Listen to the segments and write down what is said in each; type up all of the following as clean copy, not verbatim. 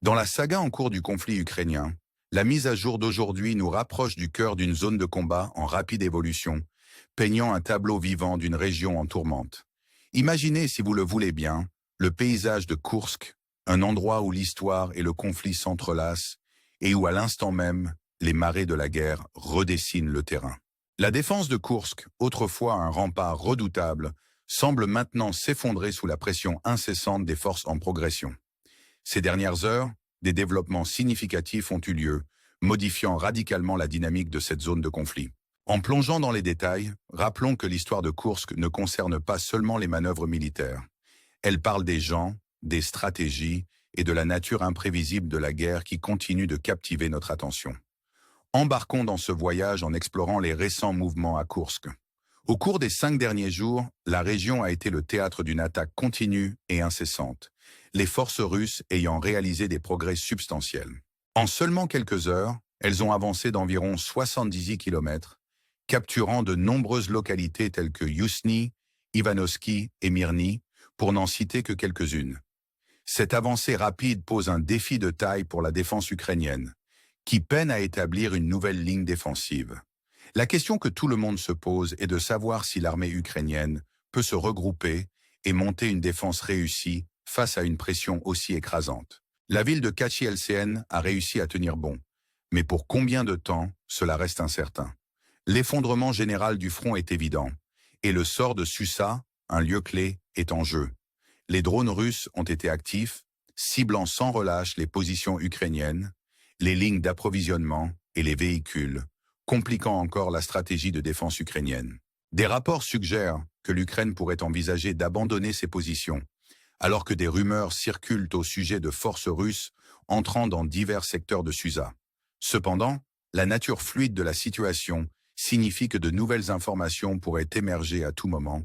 Dans la saga en cours du conflit ukrainien, la mise à jour d'aujourd'hui nous rapproche du cœur d'une zone de combat en rapide évolution, peignant un tableau vivant d'une région en tourmente. Imaginez, si vous le voulez bien, le paysage de Koursk, un endroit où l'histoire et le conflit s'entrelacent et où à l'instant même, les marées de la guerre redessinent le terrain. La défense de Koursk, autrefois un rempart redoutable, semble maintenant s'effondrer sous la pression incessante des forces en progression. Ces dernières heures, des développements significatifs ont eu lieu, modifiant radicalement la dynamique de cette zone de conflit. En plongeant dans les détails, rappelons que l'histoire de Koursk ne concerne pas seulement les manœuvres militaires. Elle parle des gens, des stratégies et de la nature imprévisible de la guerre qui continue de captiver notre attention. Embarquons dans ce voyage en explorant les récents mouvements à Koursk. Au cours des 5 derniers jours, la région a été le théâtre d'une attaque continue et incessante, les forces russes ayant réalisé des progrès substantiels. En seulement quelques heures, elles ont avancé d'environ 70 km, capturant de nombreuses localités telles que Yuzhny, Ivanovski et Myrny, pour n'en citer que quelques-unes. Cette avancée rapide pose un défi de taille pour la défense ukrainienne, qui peine à établir une nouvelle ligne défensive. La question que tout le monde se pose est de savoir si l'armée ukrainienne peut se regrouper et monter une défense réussie face à une pression aussi écrasante. La ville de Kachielcén a réussi à tenir bon, mais pour combien de temps, cela reste incertain. L'effondrement général du front est évident, et le sort de Susa, un lieu clé, est en jeu. Les drones russes ont été actifs, ciblant sans relâche les positions ukrainiennes, les lignes d'approvisionnement et les véhicules, compliquant encore la stratégie de défense ukrainienne. Des rapports suggèrent que l'Ukraine pourrait envisager d'abandonner ses positions, alors que des rumeurs circulent au sujet de forces russes entrant dans divers secteurs de Susa. Cependant, la nature fluide de la situation signifie que de nouvelles informations pourraient émerger à tout moment,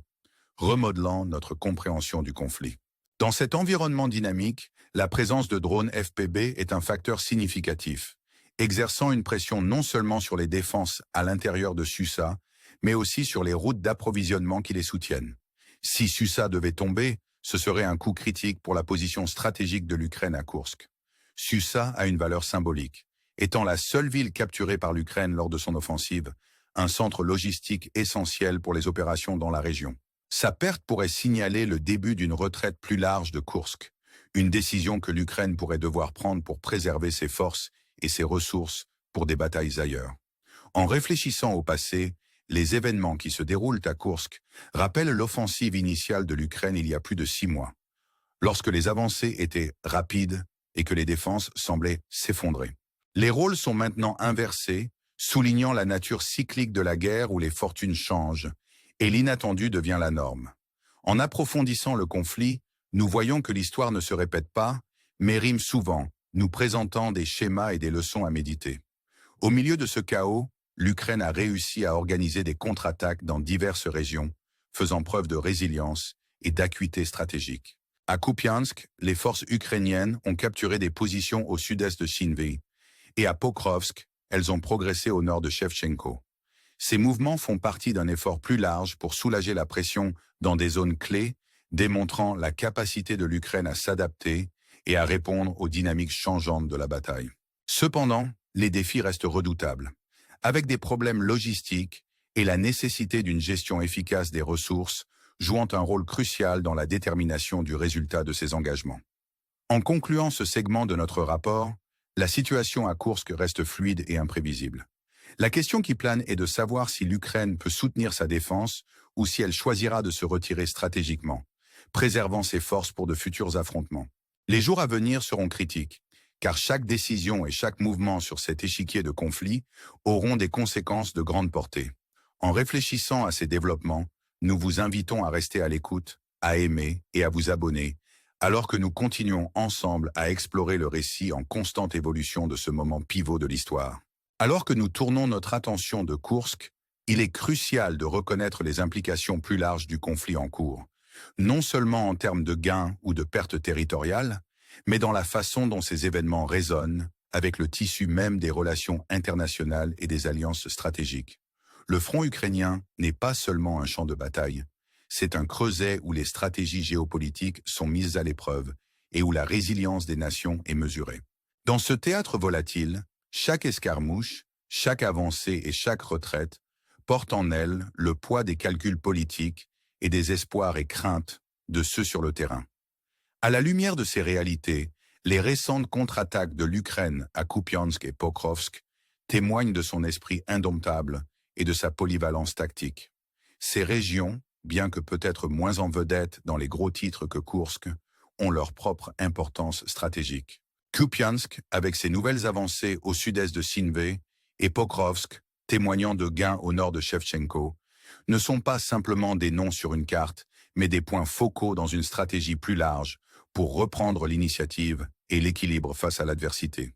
remodelant notre compréhension du conflit. Dans cet environnement dynamique, la présence de drones FPV est un facteur significatif, exerçant une pression non seulement sur les défenses à l'intérieur de Susa, mais aussi sur les routes d'approvisionnement qui les soutiennent. Si Susa devait tomber, ce serait un coup critique pour la position stratégique de l'Ukraine à Koursk. Susa a une valeur symbolique, étant la seule ville capturée par l'Ukraine lors de son offensive, un centre logistique essentiel pour les opérations dans la région. Sa perte pourrait signaler le début d'une retraite plus large de Koursk, une décision que l'Ukraine pourrait devoir prendre pour préserver ses forces et ses ressources pour des batailles ailleurs. En réfléchissant au passé, les événements qui se déroulent à Koursk rappellent l'offensive initiale de l'Ukraine il y a plus de 6 mois, lorsque les avancées étaient rapides et que les défenses semblaient s'effondrer. Les rôles sont maintenant inversés, soulignant la nature cyclique de la guerre où les fortunes changent, et l'inattendu devient la norme. En approfondissant le conflit, nous voyons que l'histoire ne se répète pas, mais rime souvent, nous présentant des schémas et des leçons à méditer. Au milieu de ce chaos, l'Ukraine a réussi à organiser des contre-attaques dans diverses régions, faisant preuve de résilience et d'acuité stratégique. À Kupiansk, les forces ukrainiennes ont capturé des positions au sud-est de Chinvy, et à Pokrovsk, elles ont progressé au nord de Shevchenko. Ces mouvements font partie d'un effort plus large pour soulager la pression dans des zones clés, démontrant la capacité de l'Ukraine à s'adapter et à répondre aux dynamiques changeantes de la bataille. Cependant, les défis restent redoutables, avec des problèmes logistiques et la nécessité d'une gestion efficace des ressources, jouant un rôle crucial dans la détermination du résultat de ces engagements. En concluant ce segment de notre rapport, la situation à Koursk reste fluide et imprévisible. La question qui plane est de savoir si l'Ukraine peut soutenir sa défense ou si elle choisira de se retirer stratégiquement, préservant ses forces pour de futurs affrontements. Les jours à venir seront critiques, car chaque décision et chaque mouvement sur cet échiquier de conflit auront des conséquences de grande portée. En réfléchissant à ces développements, nous vous invitons à rester à l'écoute, à aimer et à vous abonner, alors que nous continuons ensemble à explorer le récit en constante évolution de ce moment pivot de l'histoire. Alors que nous tournons notre attention de Koursk, il est crucial de reconnaître les implications plus larges du conflit en cours, non seulement en termes de gains ou de pertes territoriales, mais dans la façon dont ces événements résonnent avec le tissu même des relations internationales et des alliances stratégiques. Le front ukrainien n'est pas seulement un champ de bataille, c'est un creuset où les stratégies géopolitiques sont mises à l'épreuve et où la résilience des nations est mesurée. Dans ce théâtre volatile, chaque escarmouche, chaque avancée et chaque retraite porte en elle le poids des calculs politiques et des espoirs et craintes de ceux sur le terrain. À la lumière de ces réalités, les récentes contre-attaques de l'Ukraine à Kupiansk et Pokrovsk témoignent de son esprit indomptable et de sa polyvalence tactique. Ces régions, bien que peut-être moins en vedette dans les gros titres que Koursk, ont leur propre importance stratégique. Kupiansk, avec ses nouvelles avancées au sud-est de Sinve, et Pokrovsk, témoignant de gains au nord de Shevchenko, ne sont pas simplement des noms sur une carte, mais des points focaux dans une stratégie plus large pour reprendre l'initiative et l'équilibre face à l'adversité.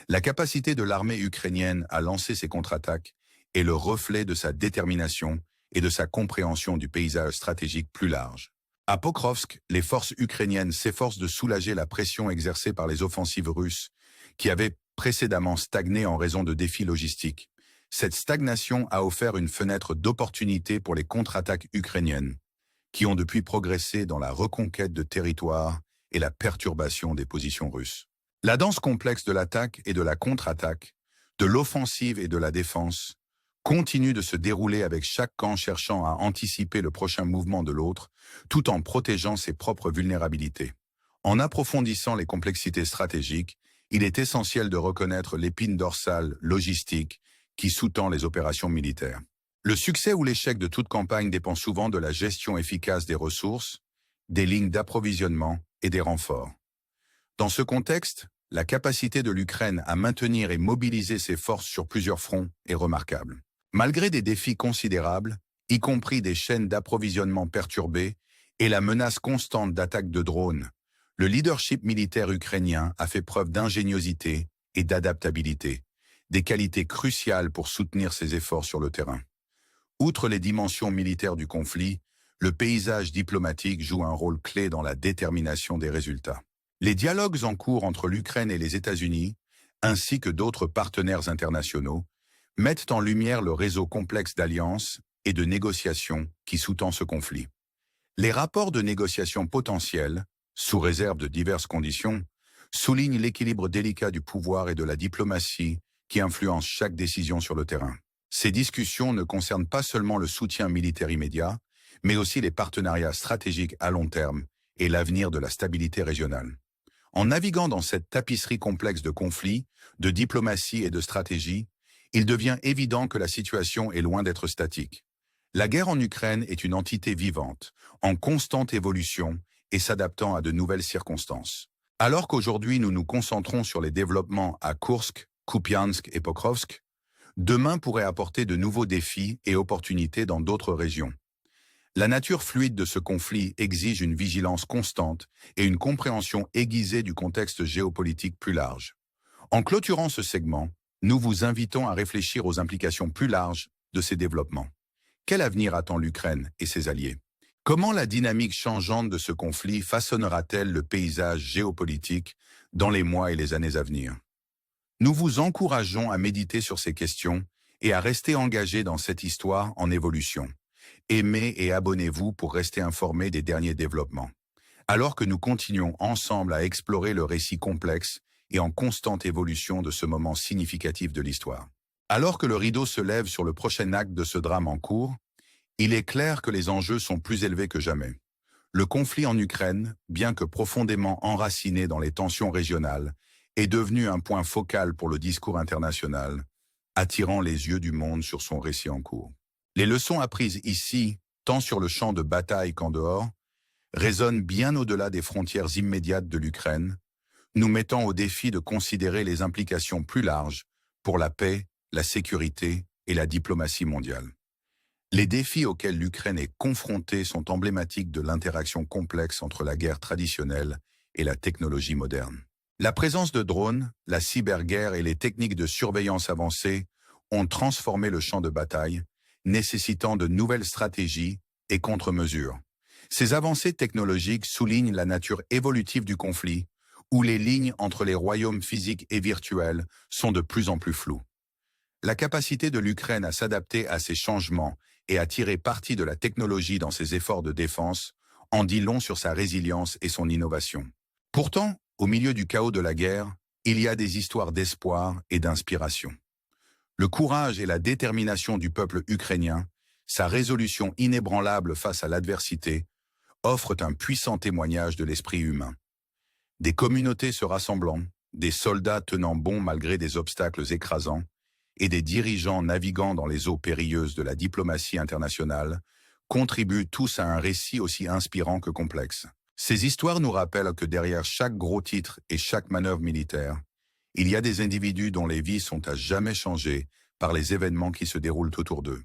La capacité de l'armée ukrainienne à lancer ses contre-attaques est le reflet de sa détermination et de sa compréhension du paysage stratégique plus large. À Pokrovsk, les forces ukrainiennes s'efforcent de soulager la pression exercée par les offensives russes, qui avaient précédemment stagné en raison de défis logistiques. Cette stagnation a offert une fenêtre d'opportunité pour les contre-attaques ukrainiennes, qui ont depuis progressé dans la reconquête de territoires et la perturbation des positions russes. La danse complexe de l'attaque et de la contre-attaque, de l'offensive et de la défense, continue de se dérouler avec chaque camp cherchant à anticiper le prochain mouvement de l'autre, tout en protégeant ses propres vulnérabilités. En approfondissant les complexités stratégiques, il est essentiel de reconnaître l'épine dorsale logistique qui sous-tend les opérations militaires. Le succès ou l'échec de toute campagne dépend souvent de la gestion efficace des ressources, des lignes d'approvisionnement et des renforts. Dans ce contexte, la capacité de l'Ukraine à maintenir et mobiliser ses forces sur plusieurs fronts est remarquable. Malgré des défis considérables, y compris des chaînes d'approvisionnement perturbées et la menace constante d'attaques de drones, le leadership militaire ukrainien a fait preuve d'ingéniosité et d'adaptabilité, des qualités cruciales pour soutenir ses efforts sur le terrain. Outre les dimensions militaires du conflit, le paysage diplomatique joue un rôle clé dans la détermination des résultats. Les dialogues en cours entre l'Ukraine et les États-Unis, ainsi que d'autres partenaires internationaux, mettent en lumière le réseau complexe d'alliances et de négociations qui sous-tend ce conflit. Les rapports de négociation potentiels, sous réserve de diverses conditions, soulignent l'équilibre délicat du pouvoir et de la diplomatie qui influence chaque décision sur le terrain. Ces discussions ne concernent pas seulement le soutien militaire immédiat, mais aussi les partenariats stratégiques à long terme et l'avenir de la stabilité régionale. En naviguant dans cette tapisserie complexe de conflits, de diplomatie et de stratégie, il devient évident que la situation est loin d'être statique. La guerre en Ukraine est une entité vivante, en constante évolution et s'adaptant à de nouvelles circonstances. Alors qu'aujourd'hui nous nous concentrons sur les développements à Koursk, Kupiansk et Pokrovsk, demain pourrait apporter de nouveaux défis et opportunités dans d'autres régions. La nature fluide de ce conflit exige une vigilance constante et une compréhension aiguisée du contexte géopolitique plus large. En clôturant ce segment, nous vous invitons à réfléchir aux implications plus larges de ces développements. Quel avenir attend l'Ukraine et ses alliés? Comment la dynamique changeante de ce conflit façonnera-t-elle le paysage géopolitique dans les mois et les années à venir? Nous vous encourageons à méditer sur ces questions et à rester engagés dans cette histoire en évolution. Aimez et abonnez-vous pour rester informés des derniers développements. Alors que nous continuons ensemble à explorer le récit complexe et en constante évolution de ce moment significatif de l'histoire. Alors que le rideau se lève sur le prochain acte de ce drame en cours, il est clair que les enjeux sont plus élevés que jamais. Le conflit en Ukraine, bien que profondément enraciné dans les tensions régionales, est devenu un point focal pour le discours international, attirant les yeux du monde sur son récit en cours. Les leçons apprises ici, tant sur le champ de bataille qu'en dehors, résonnent bien au-delà des frontières immédiates de l'Ukraine, nous mettant au défi de considérer les implications plus larges pour la paix, la sécurité et la diplomatie mondiale. Les défis auxquels l'Ukraine est confrontée sont emblématiques de l'interaction complexe entre la guerre traditionnelle et la technologie moderne. La présence de drones, la cyberguerre et les techniques de surveillance avancées ont transformé le champ de bataille, nécessitant de nouvelles stratégies et contre-mesures. Ces avancées technologiques soulignent la nature évolutive du conflit, où les lignes entre les royaumes physiques et virtuels sont de plus en plus floues. La capacité de l'Ukraine à s'adapter à ces changements et à tirer parti de la technologie dans ses efforts de défense en dit long sur sa résilience et son innovation. Pourtant, au milieu du chaos de la guerre, il y a des histoires d'espoir et d'inspiration. Le courage et la détermination du peuple ukrainien, sa résolution inébranlable face à l'adversité, offrent un puissant témoignage de l'esprit humain. Des communautés se rassemblant, des soldats tenant bon malgré des obstacles écrasants, et des dirigeants naviguant dans les eaux périlleuses de la diplomatie internationale, contribuent tous à un récit aussi inspirant que complexe. Ces histoires nous rappellent que derrière chaque gros titre et chaque manœuvre militaire, il y a des individus dont les vies sont à jamais changées par les événements qui se déroulent autour d'eux.